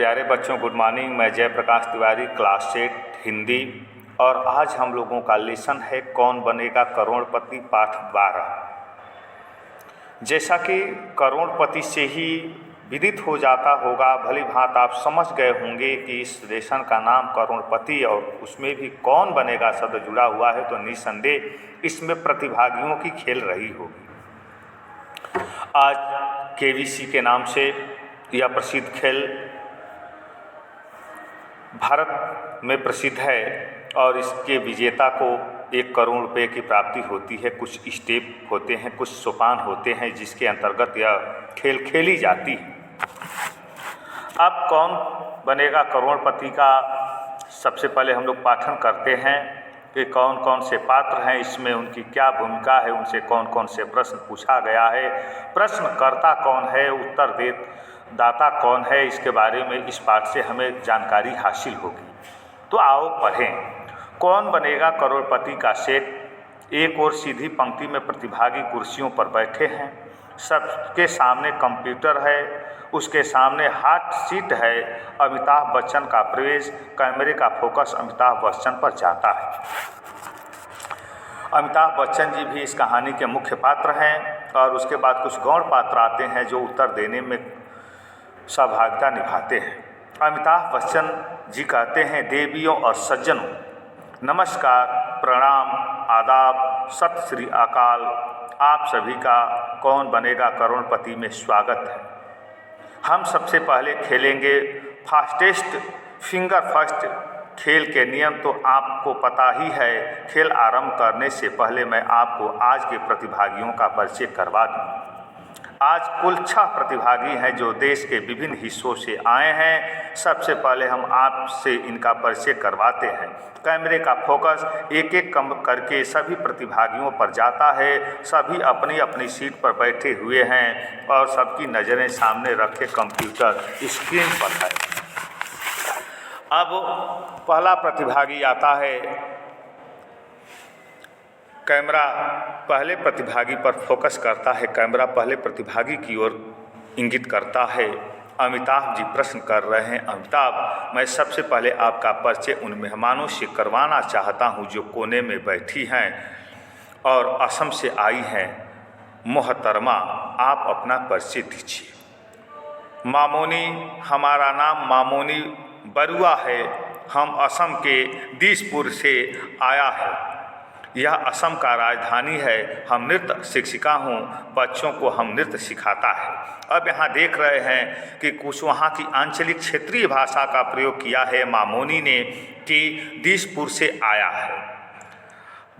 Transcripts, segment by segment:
प्यारे बच्चों, good morning. मैं जयप्रकाश तिवारी, क्लास 8 हिंदी। और आज हम लोगों का लेसन है कौन बनेगा करोड़पति, पाठ 12। जैसा कि करोड़पति से ही विदित हो जाता होगा, भली भांत आप समझ गए होंगे कि इस लेसन का नाम करोड़पति और उसमें भी कौन बनेगा शब्द जुड़ा हुआ है, तो निस्संदेह इसमें प्रतिभागियों की खेल रही होगी। आज केबीसी के नाम से यह प्रसिद्ध खेल भारत में प्रसिद्ध है और इसके विजेता को 1 करोड़ रुपये की प्राप्ति होती है। कुछ स्टेप होते हैं, कुछ सोपान होते हैं जिसके अंतर्गत यह खेल खेली जाती है। अब कौन बनेगा करोड़पति का सबसे पहले हम लोग पाठन करते हैं कि कौन कौन से पात्र हैं, इसमें उनकी क्या भूमिका है, उनसे कौन कौन से प्रश्न पूछा गया है, प्रश्नकर्ता कौन है, उत्तर दाता कौन है, इसके बारे में इस पाठ से हमें जानकारी हासिल होगी। तो आओ पढ़ें। कौन बनेगा करोड़पति का सेट एक और सीधी पंक्ति में प्रतिभागी कुर्सियों पर बैठे हैं। सबके सामने कंप्यूटर है, उसके सामने हॉट सीट है। अमिताभ बच्चन का प्रवेश, कैमरे का फोकस अमिताभ बच्चन पर जाता है। अमिताभ बच्चन जी भी इस कहानी के मुख्य पात्र हैं और उसके बाद कुछ गौण पात्र आते हैं जो उत्तर देने में सहभागिता निभाते हैं। अमिताभ बच्चन जी कहते हैं, देवियों और सज्जनों, नमस्कार, प्रणाम, आदाब, सत श्री अकाल। आप सभी का कौन बनेगा करोड़पति में स्वागत है। हम सबसे पहले खेलेंगे फास्टेस्ट फिंगर फर्स्ट। खेल के नियम तो आपको पता ही है। खेल आरंभ करने से पहले मैं आपको आज के प्रतिभागियों का परिचय करवा दूँ। आज कुल 6 प्रतिभागी हैं जो देश के विभिन्न हिस्सों से आए हैं। सबसे पहले हम आपसे इनका परिचय करवाते हैं। कैमरे का फोकस एक एक कम करके सभी प्रतिभागियों पर जाता है। सभी अपनी अपनी सीट पर बैठे हुए हैं और सबकी नज़रें सामने रखे कंप्यूटर स्क्रीन पर है। अब पहला प्रतिभागी आता है। कैमरा पहले प्रतिभागी पर फोकस करता है। कैमरा पहले प्रतिभागी की ओर इंगित करता है। अमिताभ जी प्रश्न कर रहे हैं। अमिताभ, मैं सबसे पहले आपका परिचय उन मेहमानों से करवाना चाहता हूं जो कोने में बैठी हैं और असम से आई हैं। मोहतरमा, आप अपना परिचय दीजिए। मामोनी, हमारा नाम मामोनी बरुआ है। हम असम के दिसपुर से आया है। यह असम का राजधानी है। हम नृत्य शिक्षिका हूँ। बच्चों को हम नृत्य सिखाता है। अब यहाँ देख रहे हैं कि कुछ वहाँ की आंचलिक क्षेत्रीय भाषा का प्रयोग किया है मामोनी ने कि दिसपुर से आया है।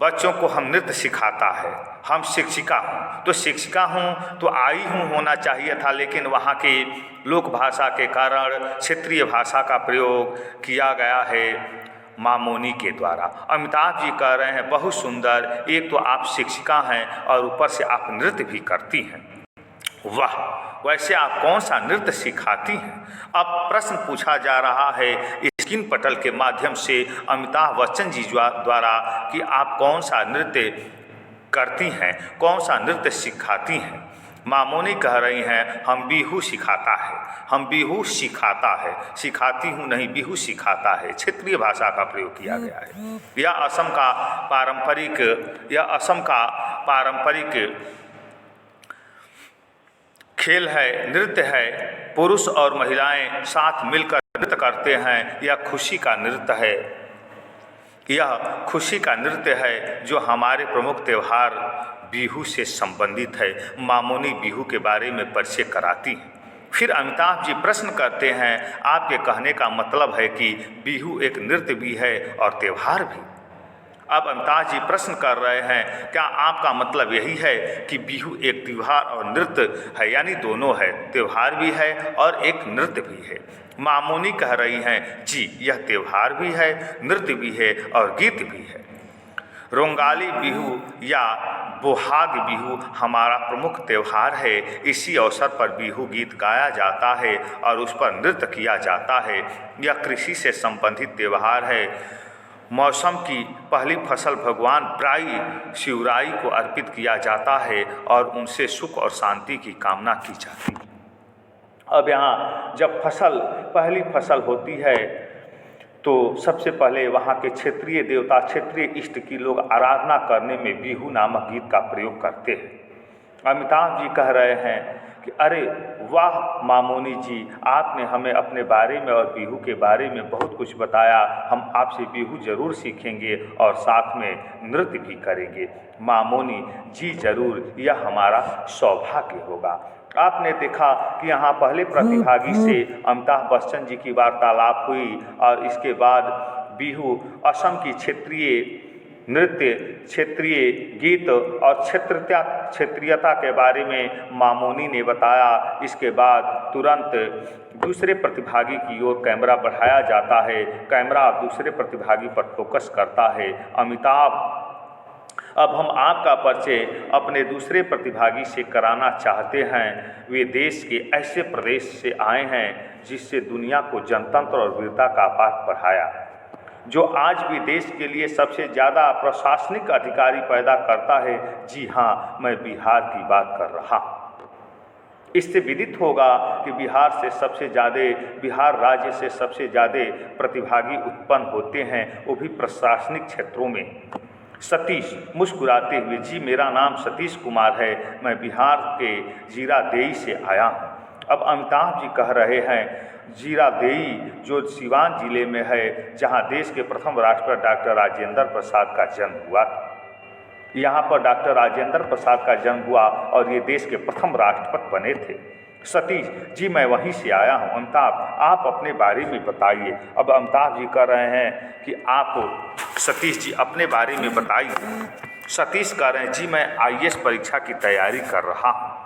बच्चों को हम नृत्य सिखाता है। हम शिक्षिका हूँ, तो शिक्षिका हूँ तो आई हूँ होना चाहिए था, लेकिन वहाँ की लोक भाषा के कारण क्षेत्रीय भाषा का प्रयोग किया गया है मामोनी के द्वारा। अमिताभ जी कह रहे हैं, बहुत सुंदर, एक तो आप शिक्षिका हैं और ऊपर से आप नृत्य भी करती हैं। वाह, वैसे आप कौन सा नृत्य सिखाती हैं? अब प्रश्न पूछा जा रहा है स्क्रीन पटल के माध्यम से अमिताभ बच्चन जी द्वारा कि आप कौन सा नृत्य करती हैं, कौन सा नृत्य सिखाती हैं। मामोनी कह रही हैं, हम बिहू सिखाता है। हम बिहू सिखाता है, सिखाती हूँ नहीं, बिहू सिखाता है। क्षेत्रीय भाषा का प्रयोग किया गया है। यह असम का पारंपरिक खेल है, नृत्य है। पुरुष और महिलाएं साथ मिलकर नृत्य करते हैं। यह खुशी का नृत्य है। यह खुशी का नृत्य है जो हमारे प्रमुख त्यौहार बिहू से संबंधित है। मामोनी बिहू के बारे में परिचय कराती हैं। फिर अमिताभ जी प्रश्न करते हैं, आपके कहने का मतलब है कि बिहू एक नृत्य भी है और त्यौहार भी। अब अमिताभ जी प्रश्न कर रहे हैं, क्या आपका मतलब यही है कि बिहू एक त्यौहार और नृत्य है, यानी दोनों है, त्यौहार भी है और एक नृत्य भी है। मामोनी कह रही हैं, जी, यह त्यौहार भी है, नृत्य भी है और गीत भी है। रोंगाली बिहू या बोहाग बिहू हमारा प्रमुख त्यौहार है। इसी अवसर पर बिहू गीत गाया जाता है और उस पर नृत्य किया जाता है। यह कृषि से संबंधित त्यौहार है। मौसम की पहली फसल भगवान ब्राई शिवराई को अर्पित किया जाता है और उनसे सुख और शांति की कामना की जाती है। अब यहाँ जब पहली फसल होती है तो सबसे पहले वहाँ के क्षेत्रीय देवता, क्षेत्रीय इष्ट की लोग आराधना करने में बिहू नामक गीत का प्रयोग करते हैं। अमिताभ जी कह रहे हैं कि अरे वाह मामोनी जी, आपने हमें अपने बारे में और बिहू के बारे में बहुत कुछ बताया। हम आपसे बिहू जरूर सीखेंगे और साथ में नृत्य भी करेंगे। मामोनी जी जरूर, यह हमारा सौभाग्य होगा। आपने देखा कि यहाँ पहले प्रतिभागी से अमिताभ बच्चन जी की वार्तालाप हुई और इसके बाद बिहू, असम की क्षेत्रीय नृत्य, क्षेत्रीय गीत और क्षेत्रीयता के बारे में मामोनी ने बताया। इसके बाद तुरंत दूसरे प्रतिभागी की ओर कैमरा बढ़ाया जाता है। कैमरा दूसरे प्रतिभागी पर फोकस करता है। अमिताभ, अब हम आपका परिचय अपने दूसरे प्रतिभागी से कराना चाहते हैं। वे देश के ऐसे प्रदेश से आए हैं जिससे दुनिया को जनतंत्र और वीरता का पाठ पढ़ाया, जो आज भी देश के लिए सबसे ज़्यादा प्रशासनिक अधिकारी पैदा करता है। जी हाँ, मैं बिहार की बात कर रहा हूँ। इससे विदित होगा कि बिहार राज्य से सबसे ज़्यादा प्रतिभागी उत्पन्न होते हैं, वो भी प्रशासनिक क्षेत्रों में। सतीश मुस्कुराते हुए, जी मेरा नाम सतीश कुमार है, मैं बिहार के जीरादेई से आया हूँ। अब अमिताभ जी कह रहे हैं जीरादेई जो सिवान जिले में है, जहाँ देश के प्रथम राष्ट्रपति डॉक्टर राजेंद्र प्रसाद का जन्म हुआ था। यहाँ पर डॉक्टर राजेंद्र प्रसाद का जन्म हुआ और ये देश के प्रथम राष्ट्रपति बने थे। सतीश जी मैं वहीं से आया हूँ। अमिताभ, आप अपने बारे में बताइए। अब अमिताभ जी कह रहे हैं कि आप सतीश जी अपने बारे में बताइए। सतीश कह रहे हैं जी मैं IAS परीक्षा की तैयारी कर रहा हूँ।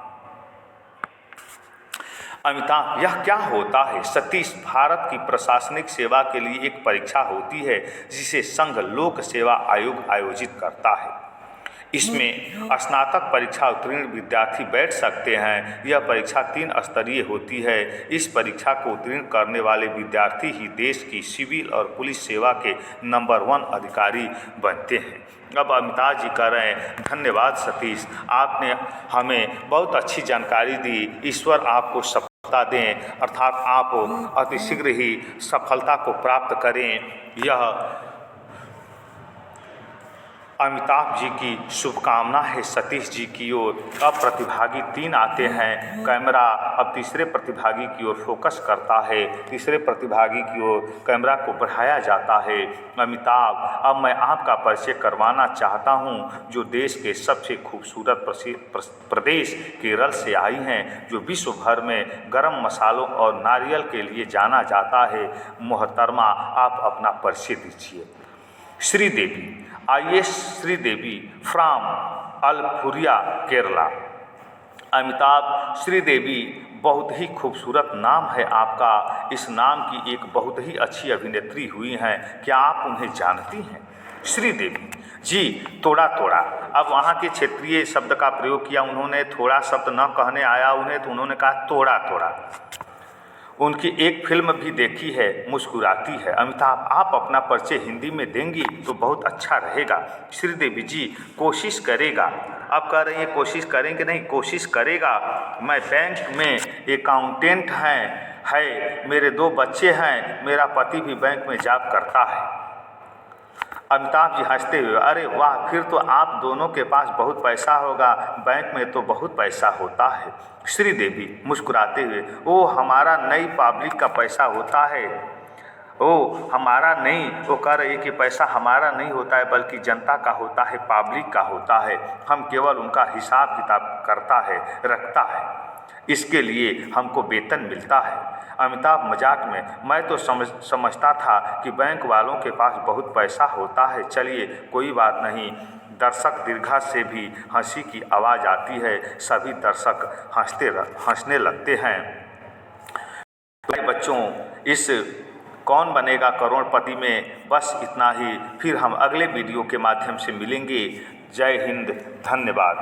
अमिताभ, यह क्या होता है? सतीश, भारत की प्रशासनिक सेवा के लिए एक परीक्षा होती है जिसे संघ लोक सेवा आयोग आयोजित करता है। इसमें स्नातक परीक्षा उत्तीर्ण विद्यार्थी बैठ सकते हैं। यह परीक्षा 3 स्तरीय होती है। इस परीक्षा को उत्तीर्ण करने वाले विद्यार्थी ही देश की सिविल और पुलिस सेवा के नंबर 1 अधिकारी बनते हैं। अब अमिताभ जी कह रहे हैं धन्यवाद सतीश, आपने हमें बहुत अच्छी जानकारी दी। ईश्वर आपको सफलता दें, अर्थात आप अतिशीघ्र ही सफलता को प्राप्त करें। यह अमिताभ जी की शुभकामना है सतीश जी की ओर। अब प्रतिभागी 3 आते हैं। कैमरा अब तीसरे प्रतिभागी की ओर फोकस करता है। तीसरे प्रतिभागी की ओर कैमरा को बढ़ाया जाता है। अमिताभ, अब मैं आपका परिचय करवाना चाहता हूं, जो देश के सबसे खूबसूरत प्रदेश केरल से आई हैं, जो विश्व भर में गरम मसालों और नारियल के लिए जाना जाता है। मोहतरमा, आप अपना परिचय दीजिए। श्रीदेवी, IAS श्रीदेवी फ्रॉम अलफुरिया केरला। अमिताभ, श्रीदेवी बहुत ही खूबसूरत नाम है आपका। इस नाम की एक बहुत ही अच्छी अभिनेत्री हुई हैं, क्या आप उन्हें जानती हैं? श्रीदेवी जी थोड़ा थोड़ा। अब वहाँ के क्षेत्रीय शब्द का प्रयोग किया उन्होंने। थोड़ा शब्द न कहने आया उन्हें तो उन्होंने कहा थोड़ा थोड़ा। उनकी एक फिल्म भी देखी है, मुस्कुराती है। अमिताभ, आप अपना परिचय हिंदी में देंगी तो बहुत अच्छा रहेगा। श्रीदेवी जी कोशिश करेगा। आप कह रही हैं कोशिश करेंगे नहीं, कोशिश करेगा। मैं बैंक में अकाउंटेंट है, मेरे 2 बच्चे हैं, मेरा पति भी बैंक में जॉब करता है। अमिताभ जी हंसते हुए, अरे वाह, फिर तो आप दोनों के पास बहुत पैसा होगा, बैंक में तो बहुत पैसा होता है। श्रीदेवी मुस्कुराते हुए, ओ हमारा नई पब्लिक का पैसा होता है। ओ हमारा नहीं, वो कह रही है कि पैसा हमारा नहीं होता है बल्कि जनता का होता है, पब्लिक का होता है। हम केवल उनका हिसाब किताब रखता है, इसके लिए हमको वेतन मिलता है। अमिताभ मजाक में, मैं तो समझता था कि बैंक वालों के पास बहुत पैसा होता है। चलिए कोई बात नहीं। दर्शक दीर्घा से भी हंसी की आवाज़ आती है। सभी दर्शक हंसने लगते हैं। बच्चों, इस कौन बनेगा करोड़पति में बस इतना ही। फिर हम अगले वीडियो के माध्यम से मिलेंगे। जय हिंद, धन्यवाद।